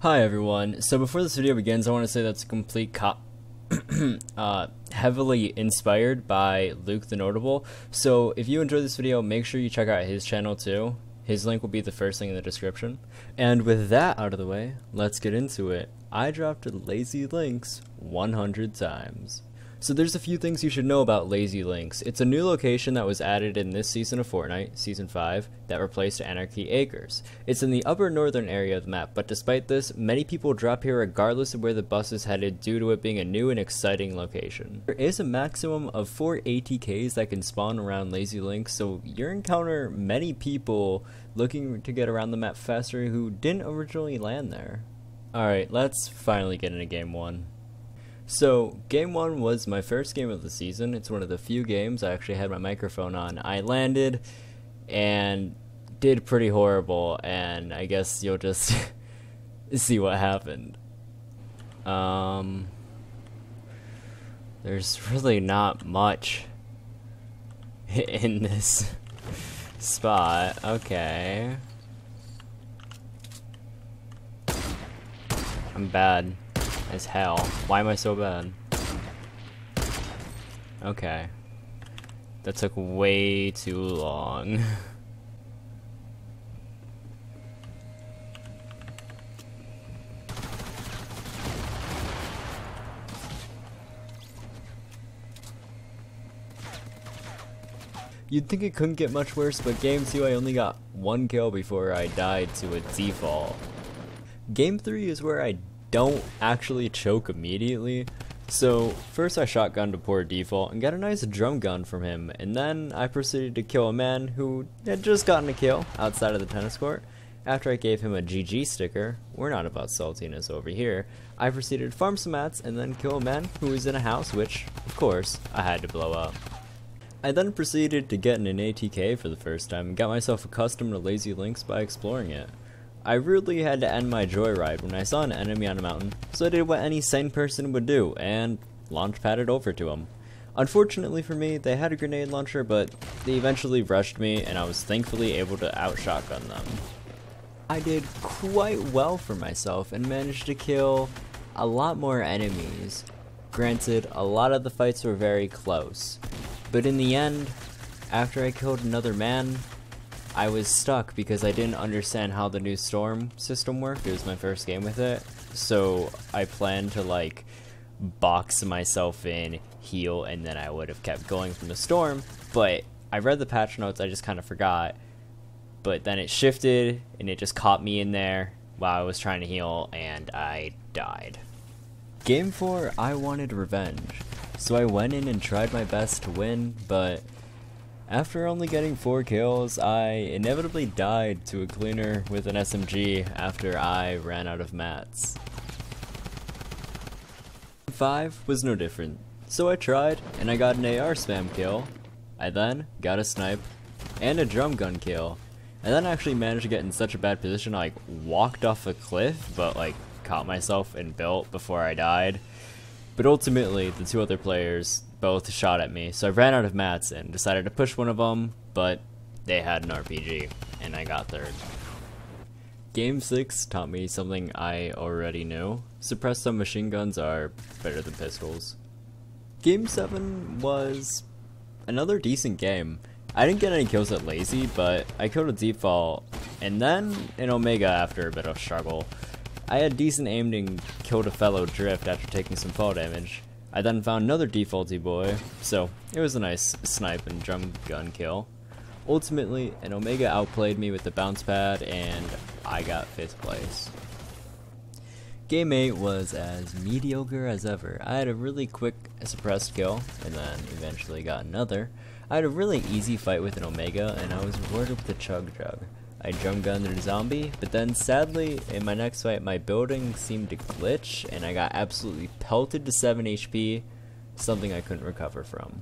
Hi everyone, so before this video begins I want to say that's a complete heavily inspired by Luke the Notable, so if you enjoyed this video make sure you check out his channel too. His link will be the first thing in the description. And with that out of the way, let's get into it. I dropped lazy links 100 times. So there's a few things you should know about Lazy Links. It's a new location that was added in this season of Fortnite, Season 5, that replaced Anarchy Acres. It's in the upper northern area of the map, but despite this, many people drop here regardless of where the bus is headed due to it being a new and exciting location. There is a maximum of 4 ATKs that can spawn around Lazy Links, so you'll encounter many people looking to get around the map faster who didn't originally land there. Alright, let's finally get into Game 1. So, Game 1 was my first game of the season. It's one of the few games I actually had my microphone on. I landed and did pretty horrible, and I guess you'll just see what happened. There's really not much in this spot. Okay. I'm bad as hell. Why am I so bad? Okay. That took way too long. You'd think it couldn't get much worse, but Game 2 I only got 1 kill before I died to a default. Game 3 is where I don't actually choke immediately. So first I shotgunned a poor default and got a nice drum gun from him, and then I proceeded to kill a man who had just gotten a kill outside of the tennis court. After I gave him a GG sticker, we're not about saltiness over here, I proceeded to farm some mats and then kill a man who was in a house which, of course, I had to blow up. I then proceeded to get in an ATK for the first time and got myself accustomed to Lazy Links by exploring it. I really had to end my joyride when I saw an enemy on a mountain, so I did what any sane person would do, and launch padded over to him. Unfortunately for me, they had a grenade launcher, but they eventually rushed me, and I was thankfully able to out-shotgun them. I did quite well for myself, and managed to kill a lot more enemies. Granted, a lot of the fights were very close, but in the end, after I killed another man, I was stuck because I didn't understand how the new storm system worked. It was my first game with it, so I planned to like box myself in, heal, and then I would have kept going from the storm, but I read the patch notes, I just kind of forgot, but then it shifted and it just caught me in there while I was trying to heal and I died. Game 4, I wanted revenge, so I went in and tried my best to win, but after only getting 4 kills, I inevitably died to a cleaner with an SMG after I ran out of mats. 5 was no different, so I tried and I got an AR spam kill. I then got a snipe and a drum gun kill. I then actually managed to get in such a bad position I walked off a cliff but caught myself and built before I died. But ultimately the 2 other players both shot at me, so I ran out of mats and decided to push one of them, but they had an RPG, and I got 3rd. Game 6 taught me something I already knew. Suppressed submachine guns are better than pistols. Game 7 was another decent game. I didn't get any kills at Lazy, but I killed a default, and then an Omega after a bit of struggle. I had decent aim and killed a fellow drift after taking some fall damage. I then found another defaulty boy, so it was a nice snipe and drum gun kill. Ultimately, an Omega outplayed me with the bounce pad and I got 5th place. Game 8 was as mediocre as ever. I had a really quick suppressed kill and then eventually got another. I had a really easy fight with an Omega and I was rewarded with a chug jug. I drum gunned a zombie, but then sadly, in my next fight, my building seemed to glitch, and I got absolutely pelted to 7 HP, something I couldn't recover from.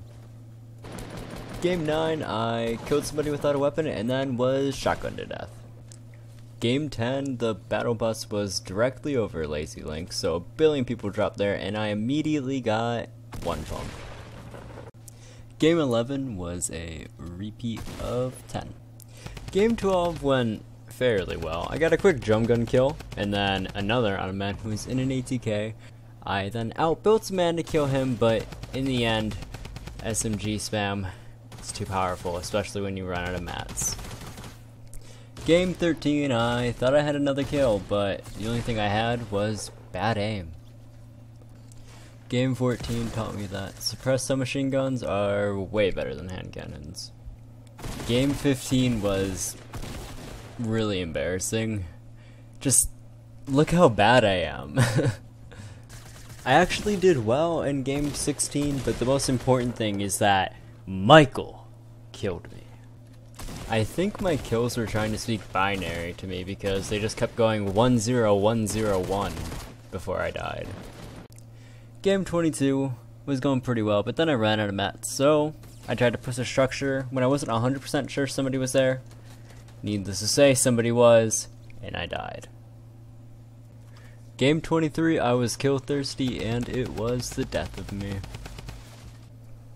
Game 9, I killed somebody without a weapon, and then was shotgunned to death. Game 10, the battle bus was directly over Lazy Link, so a billion people dropped there, and I immediately got 1 pump. Game 11 was a repeat of 10. Game 12 went fairly well. I got a quick drum gun kill, and then another on a man who was in an ATK. I then outbuilt a man to kill him, but in the end, SMG spam is too powerful, especially when you run out of mats. Game 13, I thought I had another kill, but the only thing I had was bad aim. Game 14 taught me that suppressed submachine guns are way better than hand cannons. Game 15 was really embarrassing. Just look how bad I am. I actually did well in game 16, but the most important thing is that Michael killed me. I think my kills were trying to speak binary to me because they just kept going 1-0-1-0-1 before I died. Game 22 was going pretty well, but then I ran out of mats, so I tried to push a structure when I wasn't 100% sure somebody was there. Needless to say, somebody was, and I died. Game 23, I was kill thirsty, and it was the death of me.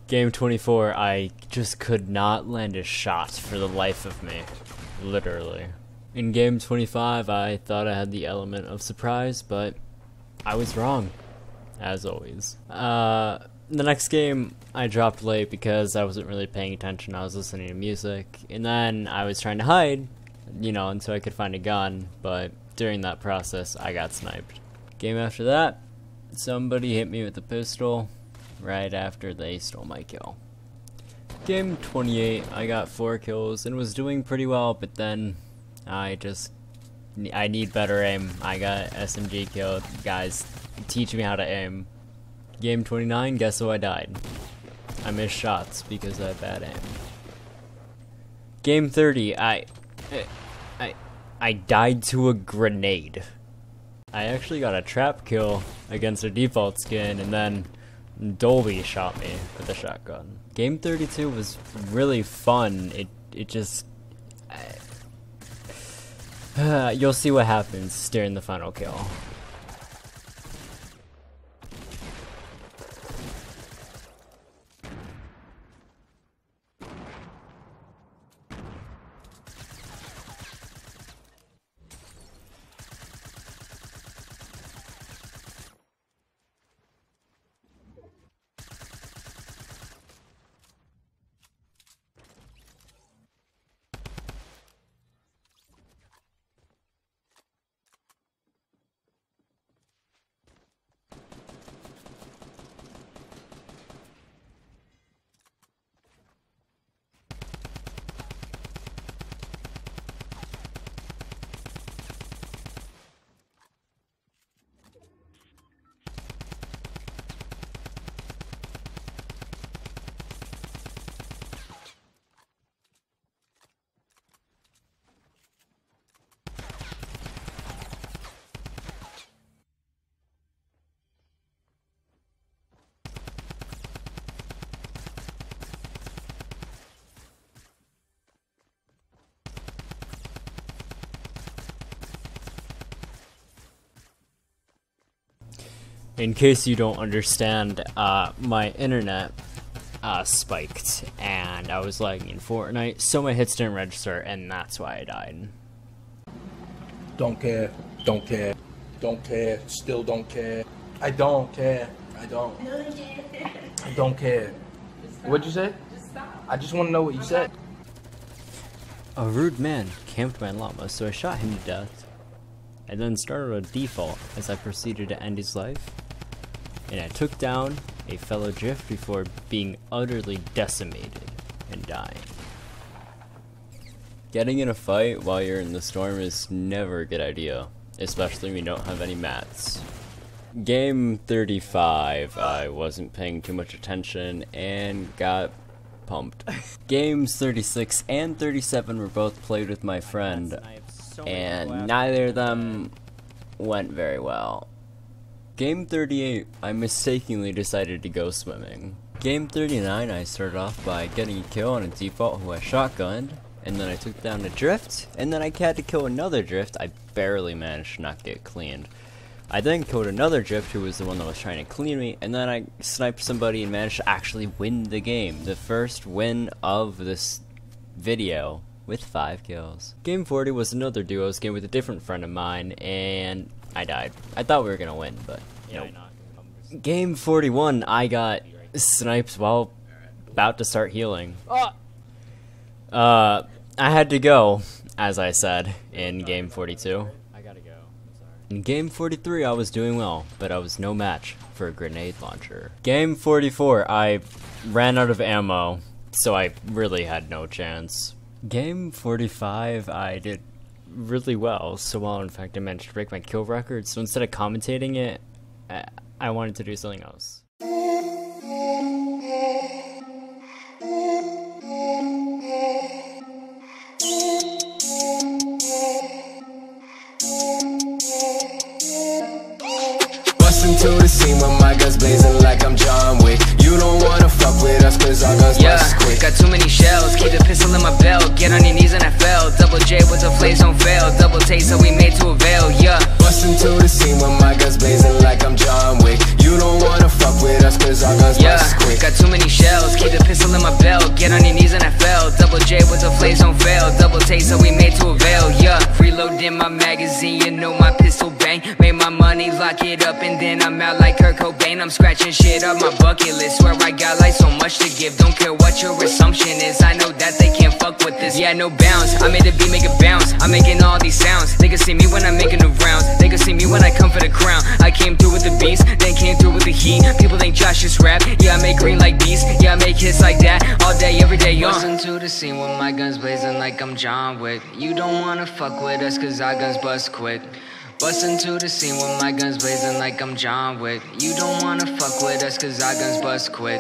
Game 24, I just could not land a shot for the life of me. Literally. In game 25, I thought I had the element of surprise, but I was wrong. As always. The next game, I dropped late because I wasn't really paying attention. I was listening to music, and then I was trying to hide, you know, until I could find a gun, but during that process, I got sniped. Game after that, somebody hit me with a pistol right after they stole my kill. Game 28, I got 4 kills and was doing pretty well, but then I need better aim. I got SMG killed. Guys, teach me how to aim. Game 29, guess who I died? I missed shots because I had bad aim. Game 30, I died to a grenade. I actually got a trap kill against a default skin, and then Dolby shot me with a shotgun. Game 32 was really fun. It just... you'll see what happens during the final kill. In case you don't understand, my internet spiked and I was lagging in Fortnite, so my hits didn't register, and that's why I died. Don't care, don't care, don't care, still don't care. I don't care, I don't. I don't care. What'd you say? I just want to know what you said. A rude man camped my llama, so I shot him to death. I then started a default as I proceeded to end his life, and I took down a fellow drift before being utterly decimated and dying. Getting in a fight while you're in the storm is never a good idea, especially when you don't have any mats. Game 35, I wasn't paying too much attention and got pumped. Games 36 and 37 were both played with my friend, and neither of them went very well. Game 38, I mistakenly decided to go swimming. Game 39, I started off by getting a kill on a default who I shotgunned, and then I took down a drift, and then I had to kill another drift. I barely managed to not get cleaned. I then killed another drift who was the one that was trying to clean me, and then I sniped somebody and managed to actually win the game. The first win of this video with 5 kills. Game 40 was another duos game with a different friend of mine, and I died. I thought we were gonna win, but nope. Game 41, I got sniped while about to start healing. I had to go, as I said, in game 42. I gotta go. In game 43, I was doing well, but I was no match for a grenade launcher. Game 44, I ran out of ammo, so I really had no chance. Game 45, I did really well, so well in fact I managed to break my kill record, so instead of commentating it, I wanted to do something else. To the scene with my guns blazing like I'm John Wick. You don't wanna fuck with us cause our guns bust quick. Got too many shells, keep the pistol in my belt. Get on your knees and I fell. Double J with the flames don't fail. Double taste so we made to avail, yeah. Bustin' to the scene with my guns blazing like I'm John Wick. You don't wanna fuck with us cause our guns bust quick. Got too many shells, keep the pistol in my belt. Get on your knees and I fell. Double J with the flames don't fail. Double taste so we made to avail, yeah. Reloading my magazine, you know my pistol bang. Made my money, lock it up and then I'm out like Kurt Cobain. I'm scratching shit up my bucket list. Swear I got like so much to give. Don't care what your assumption is. I know that they can't fuck with this. Yeah, no bounce. I made the beat make it bounce. I'm making all these sounds. They can see me when I'm making the rounds. They can see me when I come for the crown. I came through with the beats, then came through with the heat. People think Josh just rap. Yeah, I make green like beast. Yeah, I make hits like that all day, every day. Bustin' to the scene with my guns blazing like I'm John Wick. You don't wanna fuck with us cause our guns bust quick. Bustin' to the scene with my guns blazing like I'm John Wick. You don't wanna fuck with us cause our guns bust quick.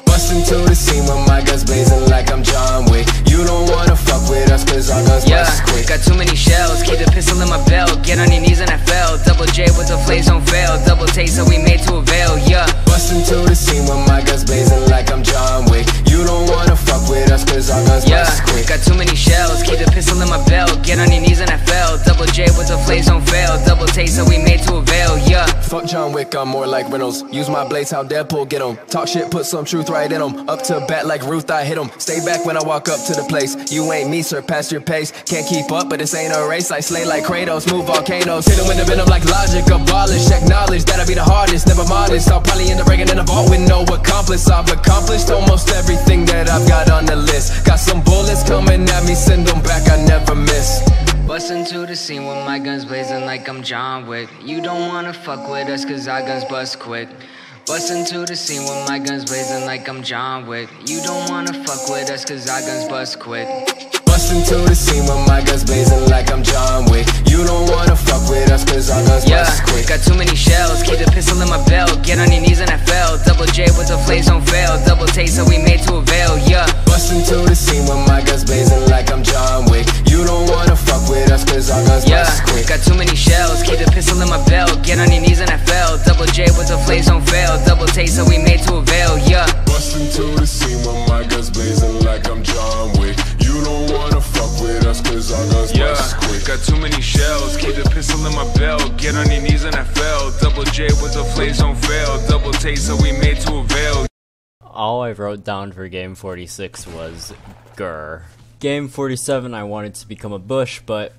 Bustin' to the scene with my guns blazing like I'm John Wick. You don't wanna fuck with us cause our guns bust quick. Got too many shells, keep the pistol in my belt. Get on your knees and I fell. Double J with the flames don't fail. Double taste so we made to avail, yeah. Bustin' to the scene with my guns blazing like I'm John Wick. You don't wanna fuck with us cause our guns bust quick. Got too many shells, keep the pistol in my belt. Get on your knees and I fell. Double J with the flames don't fail. Double taste so we made to avail, yeah. Fuck John Wick, I'm more like Reynolds. Use my blades how Deadpool get 'em. Talk shit, put some truth right in 'em. Up to bat like Ruth, I hit 'em. Stay back when I walk up to the place. You ain't me, surpass your pace. Can't keep up, but this ain't a race. I slay like Kratos, move volcanoes. Hit 'em with the venom like logic, abolish. Acknowledge that I be the hardest, never modest. I'll probably end up breaking in the vault with no accomplice. I've accomplished almost everything that I've got on the list. Got some bullets coming at me, send them back, I never miss. Bustin' to the scene with my guns blazing like I'm John Wick. You don't wanna fuck with us cause our guns bust quick. Bustin' to the scene with my guns blazing like I'm John Wick. You don't wanna fuck with us cause our guns bust quick. Bustin' to the scene with my guns blazing like I'm John Wick. You don't wanna fuck with us cause our guns bust quick. Got too many shells, keep the pistol in my belt. Get on your knees and I fell. Double J with the flames don't fail. Double taste so we made to avail, yeah. Bustin' to the scene with my guns blazing like I'm John Wick. You don't wanna fuck with us cause our guns bust quick. Got too many shells, keep the pistol in my belt. Get on your knees and I fell. Double J with the flames don't fail. Double taste so we made to avail, yeah. Bustin' to the scene with my guns blazing like I'm John Wick. You don't wanna fuck with us cause our guns bust quick. Got too many shells, keep the pistol in my belt. Get on your knees and I fell. Double J with the flames don't fail. Double taste so we made to avail. All I wrote down for game 46 was grr. Game 47 I wanted to become a bush, but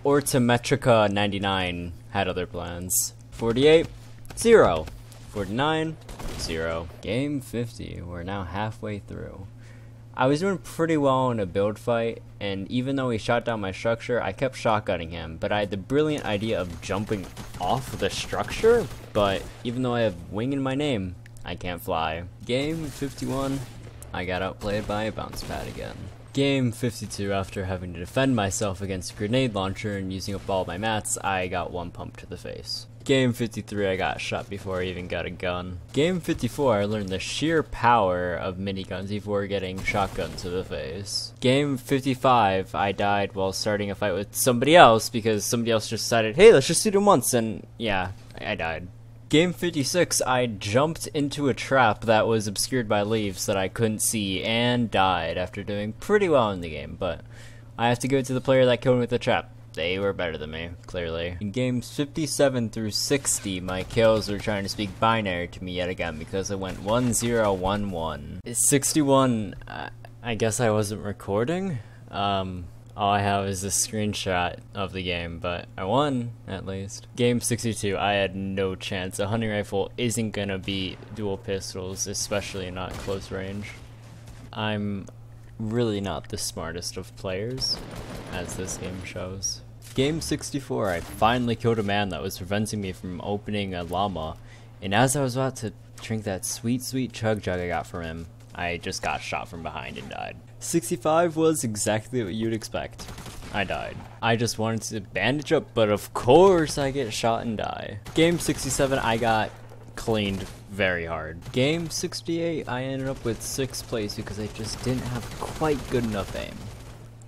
Ortometrica 99 had other plans. 48, 0. 49, 0. Game 50, we're now halfway through. I was doing pretty well in a build fight, and even though he shot down my structure, I kept shotgunning him, but I had the brilliant idea of jumping off the structure, but even though I have wing in my name, I can't fly. Game 51, I got outplayed by a bounce pad again. Game 52, after having to defend myself against a grenade launcher and using up all my mats, I got one pump to the face. Game 53, I got shot before I even got a gun. Game 54, I learned the sheer power of miniguns before getting shotgun to the face. Game 55, I died while starting a fight with somebody else because somebody else just decided, hey, let's just shoot him once, and yeah, I died. Game 56, I jumped into a trap that was obscured by leaves that I couldn't see and died after doing pretty well in the game, but I have to give it to the player that killed me with the trap. They were better than me, clearly. In games 57 through 60, my kills were trying to speak binary to me yet again because I went 1-0-1-1. 61, I guess I wasn't recording? All I have is a screenshot of the game, but I won, at least. Game 62, I had no chance. A hunting rifle isn't gonna beat dual pistols, especially not close range. I'm really not the smartest of players, as this game shows. Game 64, I finally killed a man that was preventing me from opening a llama, and as I was about to drink that sweet, sweet chug jug I got from him, I just got shot from behind and died. 65 was exactly what you'd expect. I died. I just wanted to bandage up, but of course I get shot and die. Game 67, I got cleaned very hard. Game 68, I ended up with 6th place because I just didn't have quite good enough aim.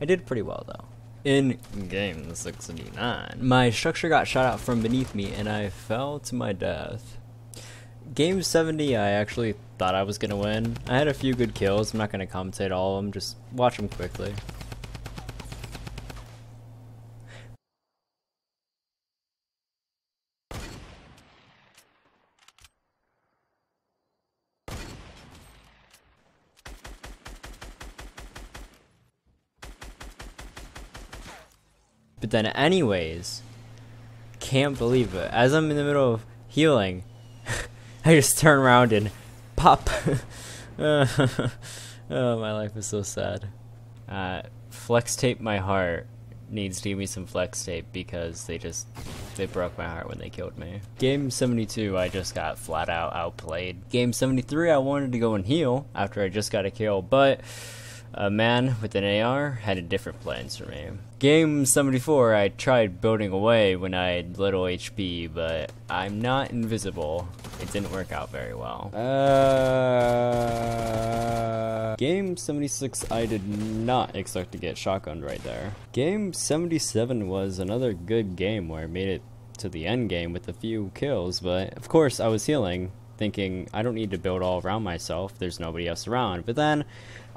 I did pretty well though. In game 69, my structure got shot out from beneath me and I fell to my death. Game 70, I actually thought I was gonna win. I had a few good kills. I'm not gonna commentate all of them, just watch them quickly. But then anyways, can't believe it. As I'm in the middle of healing, I just turn around and pop. Oh, my life is so sad. Flex tape my heart needs to give me some flex tape because they broke my heart when they killed me. Game 72, I just got flat out outplayed. Game 73, I wanted to go and heal after I just got a kill, but a man with an AR had a different plans for me. Game 74, I tried building away when I had little HP, but I'm not invisible. It didn't work out very well. Game 76, I did not expect to get shotgunned right there. Game 77 was another good game where I made it to the end game with a few kills, but of course I was healing, thinking I don't need to build all around myself, there's nobody else around. But then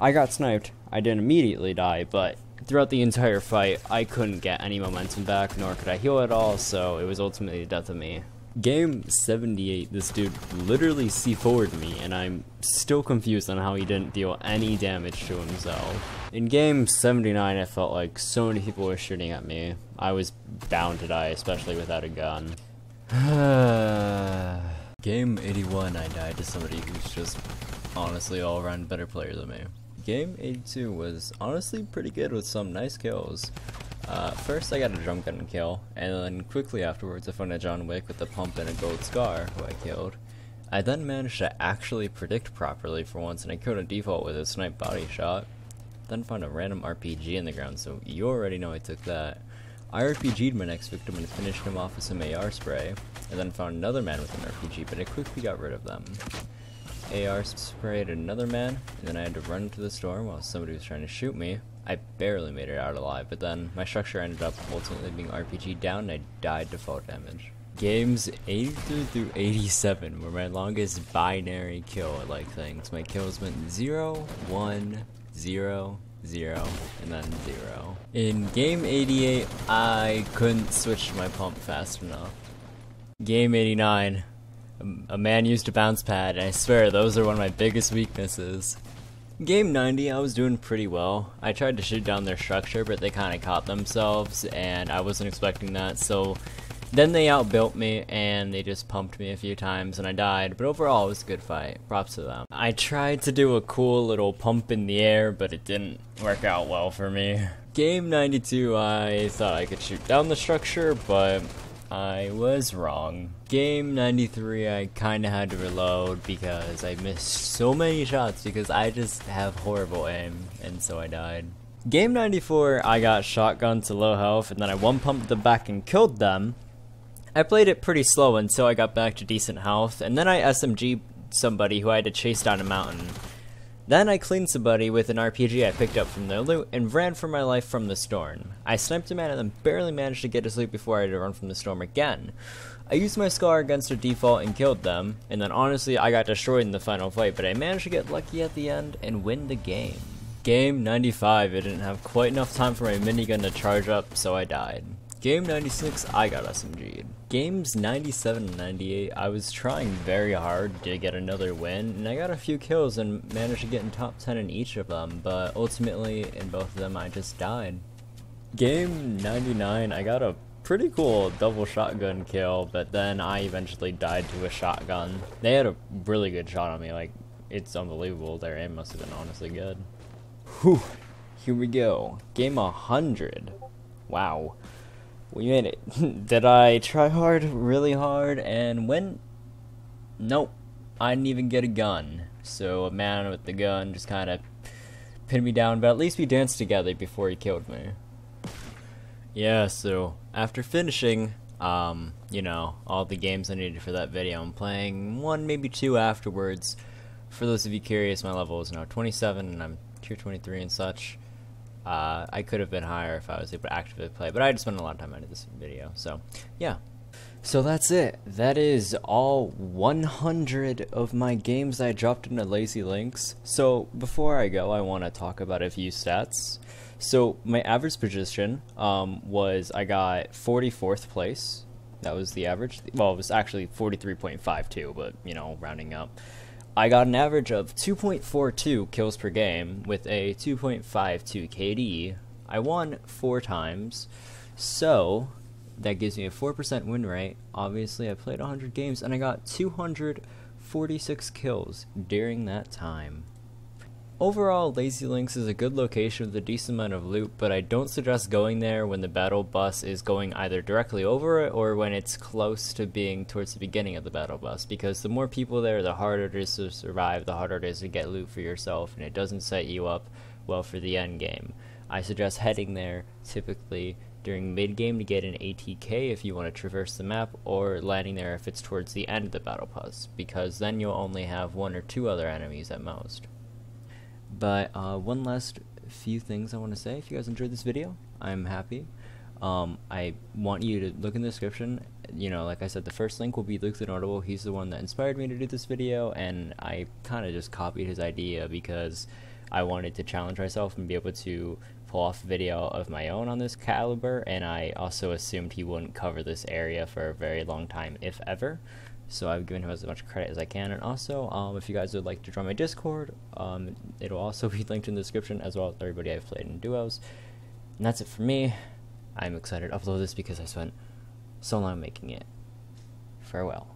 I got sniped. I didn't immediately die, but throughout the entire fight I couldn't get any momentum back, nor could I heal at all, so it was ultimately the death of me. Game 78, this dude literally C4'd me, and I'm still confused on how he didn't deal any damage to himself. In game 79, I felt like so many people were shooting at me. I was bound to die, especially without a gun. Game 81, I died to somebody who's just honestly all around better player than me. Game 82 was honestly pretty good with some nice kills. First I got a drum gun kill, and then quickly afterwards I found a John Wick with a pump and a gold scar, who I killed. I then managed to actually predict properly for once, and I killed a default with a snipe body shot. Then found a random RPG in the ground, so you already know I took that. I RPG'd my next victim and finished him off with some AR spray. I then found another man with an RPG, but I quickly got rid of them. AR sprayed another man, and then I had to run into the store while somebody was trying to shoot me. I barely made it out alive, but then my structure ended up ultimately being RPG'd down and I died to fall damage. Games 83 through 87 were my longest binary kill at like things. My kills went 0, 1, 0, 0, and then 0. In game 88, I couldn't switch to my pump fast enough. Game 89, a man used a bounce pad, and I swear those are one of my biggest weaknesses. Game 90, I was doing pretty well. I tried to shoot down their structure, but they kind of caught themselves, and I wasn't expecting that, so then they outbuilt me, and they just pumped me a few times, and I died, but overall it was a good fight. Props to them. I tried to do a cool little pump in the air, but it didn't work out well for me. Game 92, I thought I could shoot down the structure, but I was wrong. Game 93, I kinda had to reload because I missed so many shots because I just have horrible aim, and so I died. Game 94, I got shotgun to low health, and then I one-pumped them back and killed them. I played it pretty slow until I got back to decent health, and then I SMG'd somebody who I had to chase down a mountain. Then I cleaned somebody with an RPG I picked up from their loot and ran for my life from the storm. I sniped a man and then barely managed to get to sleep before I had to run from the storm again. I used my scar against their default and killed them, and then honestly I got destroyed in the final fight, but I managed to get lucky at the end and win the game. Game 95, I didn't have quite enough time for my minigun to charge up, so I died. Game 96, I got SMG'd. Games 97 and 98, I was trying very hard to get another win, and I got a few kills and managed to get in top 10 in each of them, but ultimately in both of them I just died. Game 99, I got a pretty cool double shotgun kill, but then I eventually died to a shotgun. They had a really good shot on me, like, it's unbelievable. Their aim must have been honestly good. Whew, here we go. Game 100. Wow. We made it. Did I try hard? Really hard? And win? Nope. I didn't even get a gun. So a man with the gun just kind of pinned me down, but at least we danced together before he killed me. Yeah, so after finishing, you know, all the games I needed for that video, I'm playing 1, maybe 2 afterwards. For those of you curious, my level is now 27 and I'm tier 23 and such. I could have been higher if I was able to actively play, but I just spent a lot of time into this video, so yeah. So that's it. That is all 100 of my games I dropped into Lazy Links. So before I go, I want to talk about a few stats. So my average position was, I got 44th place. That was the average. Well, it was actually 43.52, but you know, rounding up. I got an average of 2.42 kills per game with a 2.52 KD. I won 4 times, so that gives me a 4% win rate. Obviously, I played 100 games and I got 246 kills during that time. Overall, Lazy Links is a good location with a decent amount of loot, but I don't suggest going there when the battle bus is going either directly over it or when it's close to being towards the beginning of the battle bus, because the more people there, the harder it is to survive, the harder it is to get loot for yourself, and it doesn't set you up well for the end game. I suggest heading there typically during mid-game to get an ATK if you want to traverse the map, or landing there if it's towards the end of the battle bus, because then you'll only have 1 or 2 other enemies at most. But one last few things I want to say. If you guys enjoyed this video, I'm happy. I want you to look in the description. You know, like I said, the first link will be Luke the Notable. He's the one that inspired me to do this video, and I kind of just copied his idea because I wanted to challenge myself and be able to pull off a video of my own on this caliber, and I also assumed he wouldn't cover this area for a very long time, if ever. So I've given him as much credit as I can, and also, if you guys would like to join my Discord, it'll also be linked in the description, as well as everybody I've played in duos. And that's it for me. I'm excited to upload this because I spent so long making it. Farewell.